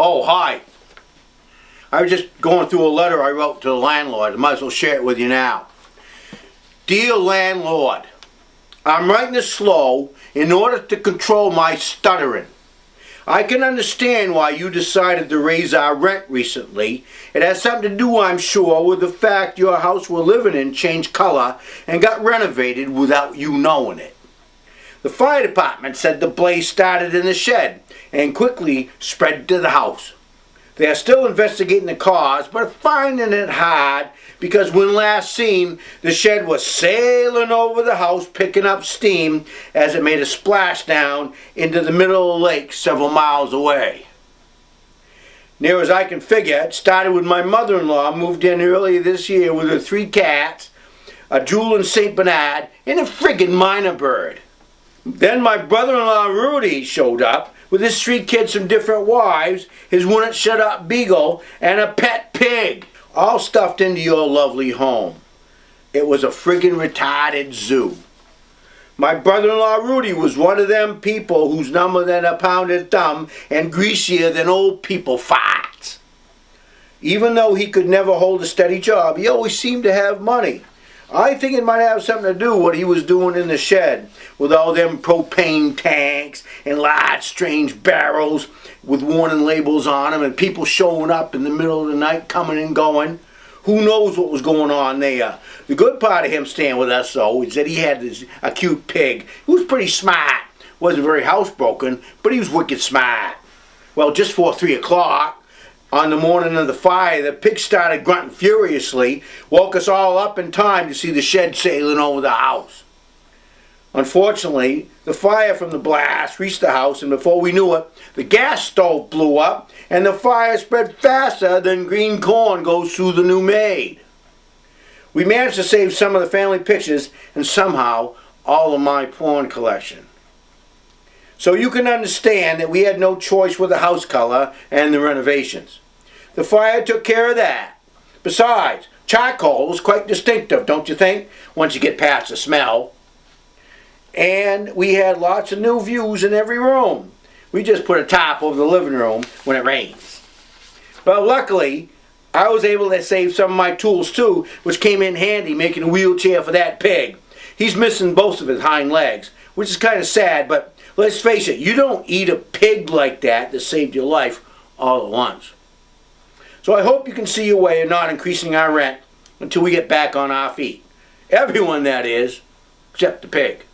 Oh, hi. I was just going through a letter I wrote to the landlord. I might as well share it with you now. Dear landlord, I'm writing this slow in order to control my stuttering. I can understand why you decided to raise our rent recently. It has something to do, I'm sure, with the fact your house we're living in changed color and got renovated without you knowing it. The fire department said the blaze started in the shed and quickly spread to the house. They are still investigating the cause, but are finding it hard because when last seen, the shed was sailing over the house picking up steam as it made a splashdown into the middle of the lake several miles away. Near as I can figure, it started with my mother-in-law moved in earlier this year with her 3 cats, a Jewel and St. Bernard, and a friggin' minor bird. Then my brother-in-law Rudy showed up with his 3 kids from different wives, his wouldn't shut up beagle, and a pet pig, all stuffed into your lovely home. It was a friggin' retarded zoo. My brother-in-law Rudy was one of them people who's number than a pounded thumb and greasier than old people farts. Even though he could never hold a steady job, he always seemed to have money. I think it might have something to do with what he was doing in the shed with all them propane tanks and large strange barrels with warning labels on them and people showing up in the middle of the night coming and going. Who knows what was going on there? The good part of him staying with us though is that he had a cute pig. He was pretty smart. Wasn't very housebroken, but he was wicked smart. Well, just before 3 o'clock, on the morning of the fire, the pig started grunting furiously, woke us all up in time to see the shed sailing over the house. Unfortunately, the fire from the blast reached the house, and before we knew it, the gas stove blew up, and the fire spread faster than green corn goes through the new maid. We managed to save some of the family pictures, and somehow, all of my porn collection. So you can understand that we had no choice with the house color and the renovations. The fire took care of that. Besides, charcoal was quite distinctive, don't you think, once you get past the smell? And we had lots of new views in every room. We just put a top over the living room when it rains. But luckily, I was able to save some of my tools too, which came in handy making a wheelchair for that pig. He's missing both of his hind legs, which is kind of sad, but let's face it, you don't eat a pig like that saved your life all at once. So I hope you can see your way of not increasing our rent until we get back on our feet. Everyone, that is, except the pig.